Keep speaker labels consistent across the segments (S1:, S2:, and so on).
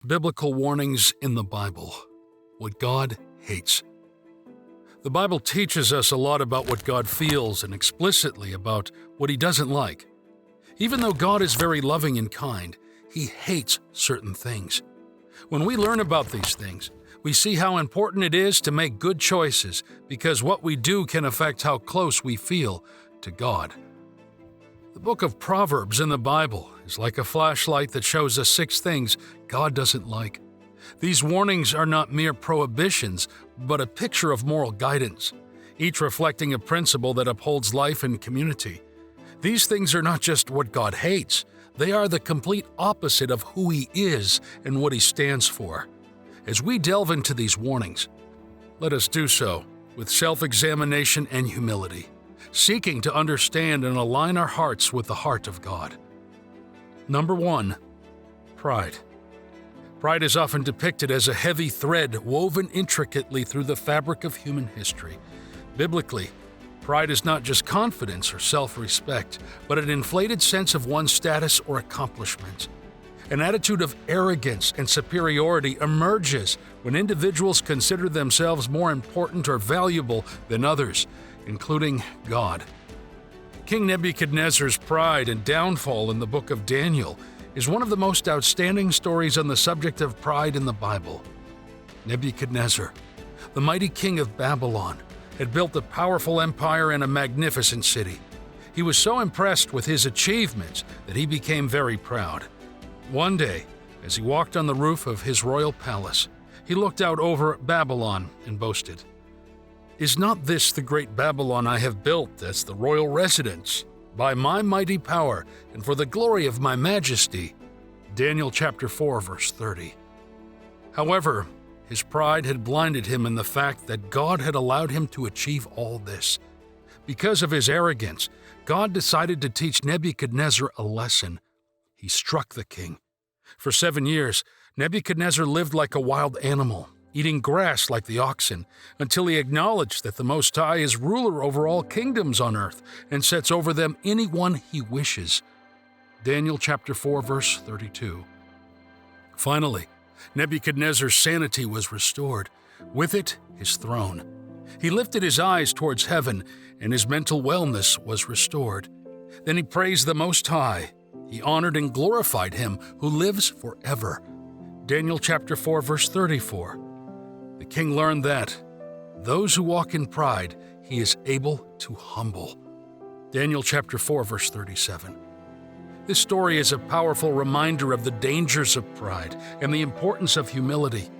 S1: Biblical warnings in the Bible. What God hates. The Bible teaches us a lot about what God feels and explicitly about what He doesn't like. Even though God is very loving and kind, He hates certain things. When we learn about these things, we see how important it is to make good choices because what we do can affect how close we feel to God. The book of Proverbs in the Bible is like a flashlight that shows us 6 things God doesn't like. These warnings are not mere prohibitions, but a picture of moral guidance, each reflecting a principle that upholds life and community. These things are not just what God hates, they are the complete opposite of who He is and what He stands for. As we delve into these warnings, let us do so with self-examination and humility, seeking to understand and align our hearts with the heart of God. Number 1. Pride. Pride is often depicted as a heavy thread woven intricately through the fabric of human history. Biblically, pride is not just confidence or self-respect, but an inflated sense of one's status or accomplishment. An attitude of arrogance and superiority emerges when individuals consider themselves more important or valuable than others, including God. King Nebuchadnezzar's pride and downfall in the book of Daniel is one of the most outstanding stories on the subject of pride in the Bible. Nebuchadnezzar, the mighty king of Babylon, had built a powerful empire and a magnificent city. He was so impressed with his achievements that he became very proud. One day, as he walked on the roof of his royal palace, he looked out over Babylon and boasted, "Is not this the great Babylon I have built as the royal residence, by my mighty power and for the glory of my majesty?" Daniel chapter 4, verse 30. However, his pride had blinded him in the fact that God had allowed him to achieve all this. Because of his arrogance, God decided to teach Nebuchadnezzar a lesson. He struck the king. For 7 years, Nebuchadnezzar lived like a wild animal, eating grass like the oxen, until he acknowledged that the Most High is ruler over all kingdoms on earth and sets over them anyone He wishes. Daniel chapter 4, verse 32. Finally, Nebuchadnezzar's sanity was restored. With it, his throne. He lifted his eyes towards heaven, and his mental wellness was restored. Then he praised the Most High. He honored and glorified Him who lives forever. Daniel chapter 4, verse 34. The king learned that those who walk in pride, He is able to humble. Daniel chapter 4, verse 37. This story is a powerful reminder of the dangers of pride and the importance of humility.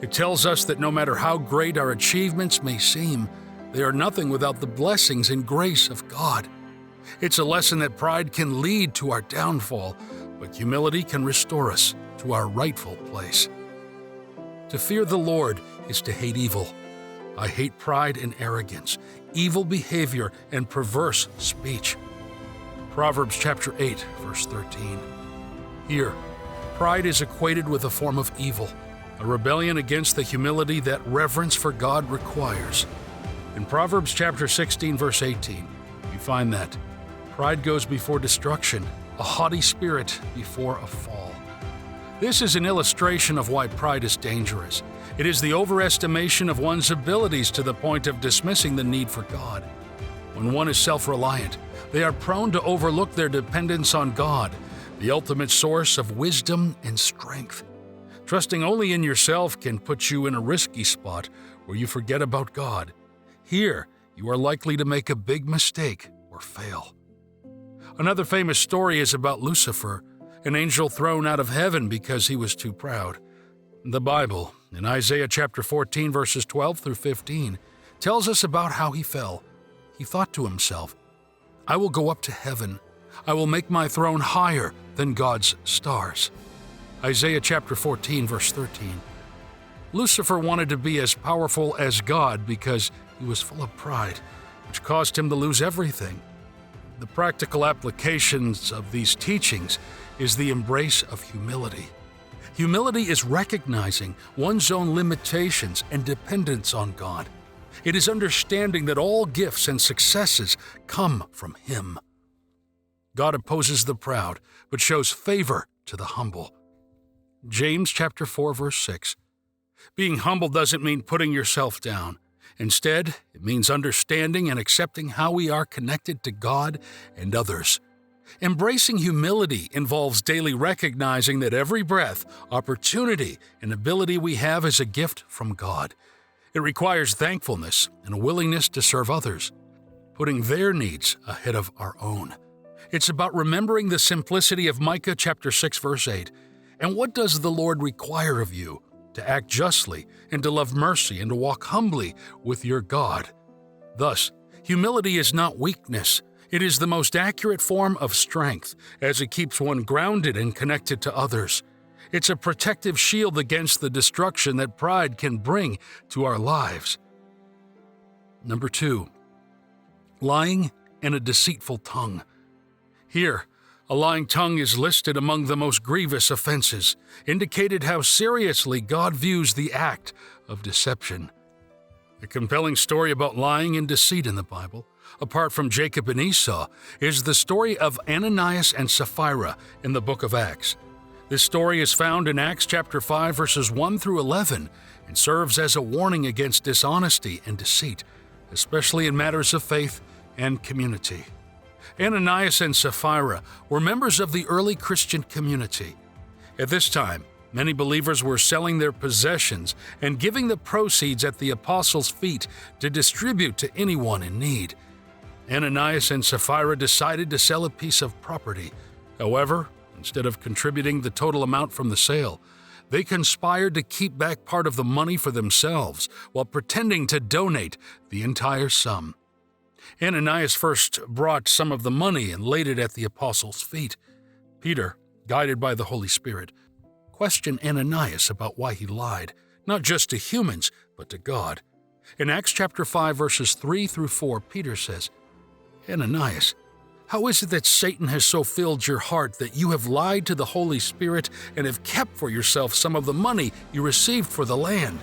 S1: It tells us that no matter how great our achievements may seem, they are nothing without the blessings and grace of God. It's a lesson that pride can lead to our downfall, but humility can restore us to our rightful place. To fear the Lord is to hate evil. I hate pride and arrogance, evil behavior, and perverse speech. Proverbs chapter 8, verse 13. Here, pride is equated with a form of evil, a rebellion against the humility that reverence for God requires. In Proverbs chapter 16, verse 18, we find that pride goes before destruction, a haughty spirit before a fall. This is an illustration of why pride is dangerous. It is the overestimation of one's abilities to the point of dismissing the need for God. When one is self-reliant, they are prone to overlook their dependence on God, the ultimate source of wisdom and strength. Trusting only in yourself can put you in a risky spot where you forget about God. Here, you are likely to make a big mistake or fail. Another famous story is about Lucifer, an angel thrown out of heaven because he was too proud. The Bible, in Isaiah chapter 14, verses 12 through 15, tells us about how he fell. He thought to himself, "I will go up to heaven. I will make my throne higher than God's stars." Isaiah chapter 14, verse 13. Lucifer wanted to be as powerful as God because he was full of pride, which caused him to lose everything. The practical applications of these teachings is the embrace of humility. Humility is recognizing one's own limitations and dependence on God. It is understanding that all gifts and successes come from Him. God opposes the proud, but shows favor to the humble. James chapter 4, verse 6. Being humble doesn't mean putting yourself down. Instead, it means understanding and accepting how we are connected to God and others. Embracing humility involves daily recognizing that every breath, opportunity, and ability we have is a gift from God. It requires thankfulness and a willingness to serve others, putting their needs ahead of our own. It's about remembering the simplicity of Micah chapter 6, verse 8. And what does the Lord require of you? To act justly, and to love mercy, and to walk humbly with your God. Thus, humility is not weakness. It is the most accurate form of strength, as it keeps one grounded and connected to others. It's a protective shield against the destruction that pride can bring to our lives. Number 2, lying and a deceitful tongue. Here, a lying tongue is listed among the most grievous offenses, indicated how seriously God views the act of deception. A compelling story about lying and deceit in the Bible, apart from Jacob and Esau, is the story of Ananias and Sapphira in the book of Acts. This story is found in Acts chapter 5, verses 1 through 11, and serves as a warning against dishonesty and deceit, especially in matters of faith and community. Ananias and Sapphira were members of the early Christian community. At this time, many believers were selling their possessions and giving the proceeds at the apostles' feet to distribute to anyone in need. Ananias and Sapphira decided to sell a piece of property. However, instead of contributing the total amount from the sale, they conspired to keep back part of the money for themselves while pretending to donate the entire sum. Ananias first brought some of the money and laid it at the apostles' feet. Peter, guided by the Holy Spirit, questioned Ananias about why he lied, not just to humans, but to God. In Acts chapter 5, verses 3 through 4, Peter says, Ananias, how is it that Satan has so filled your heart that you have lied to the Holy Spirit and have kept for yourself some of the money you received for the land?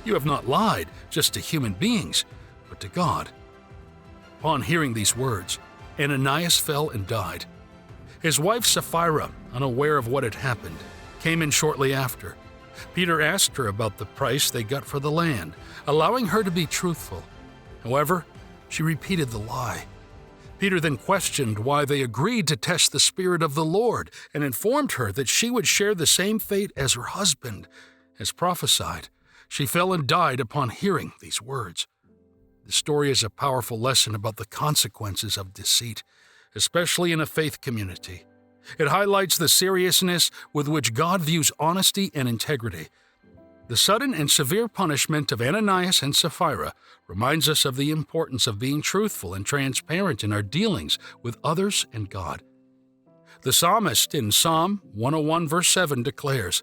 S1: You have not lied just to human beings, but to God. Upon hearing these words, Ananias fell and died. His wife Sapphira, unaware of what had happened, came in shortly after. Peter asked her about the price they got for the land, allowing her to be truthful. However, she repeated the lie. Peter then questioned why they agreed to test the Spirit of the Lord and informed her that she would share the same fate as her husband. As prophesied, she fell and died upon hearing these words. The story is a powerful lesson about the consequences of deceit, especially in a faith community. It highlights the seriousness with which God views honesty and integrity. The sudden and severe punishment of Ananias and Sapphira reminds us of the importance of being truthful and transparent in our dealings with others and God. The psalmist in Psalm 101 verse 7 declares,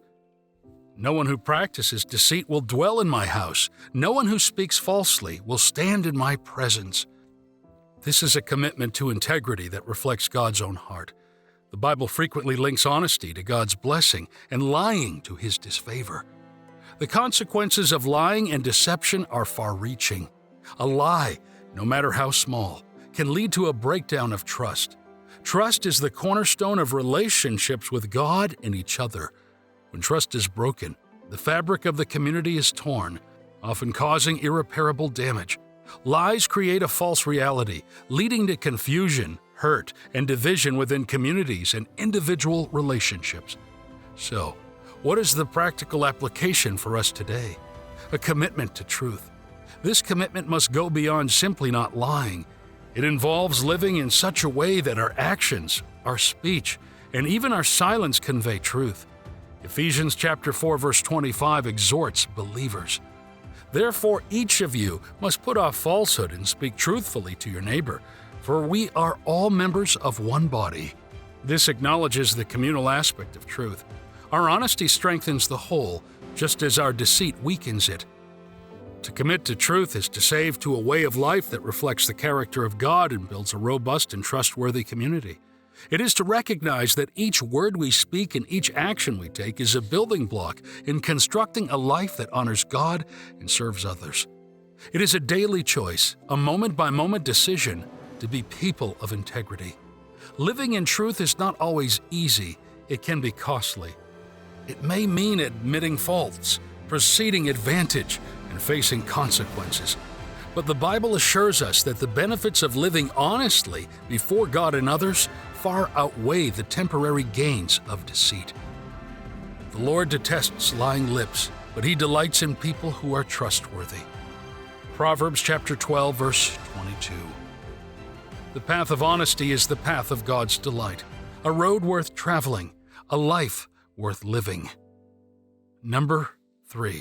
S1: No one who practices deceit will dwell in my house. No one who speaks falsely will stand in my presence. This is a commitment to integrity that reflects God's own heart. The Bible frequently links honesty to God's blessing and lying to his disfavor. The consequences of lying and deception are far-reaching. A lie, no matter how small, can lead to a breakdown of trust. Trust is the cornerstone of relationships with God and each other. When trust is broken, the fabric of the community is torn, often causing irreparable damage. Lies create a false reality, leading to confusion, hurt, and division within communities and individual relationships. So, what is the practical application for us today? A commitment to truth. This commitment must go beyond simply not lying. It involves living in such a way that our actions, our speech, and even our silence convey truth. Ephesians chapter 4 verse 25 exhorts believers. Therefore, each of you must put off falsehood and speak truthfully to your neighbor, for we are all members of one body. This acknowledges the communal aspect of truth. Our honesty strengthens the whole, just as our deceit weakens it. To commit to truth is to save to a way of life that reflects the character of God and builds a robust and trustworthy community. It is to recognize that each word we speak and each action we take is a building block in constructing a life that honors God and serves others. It is a daily choice, a moment-by-moment decision to be people of integrity. Living in truth is not always easy. It can be costly. It may mean admitting faults, conceding advantage, and facing consequences. But the Bible assures us that the benefits of living honestly before God and others far outweigh the temporary gains of deceit. The Lord detests lying lips, but He delights in people who are trustworthy. Proverbs chapter 12, verse 22. The path of honesty is the path of God's delight, a road worth traveling, a life worth living. Number 3.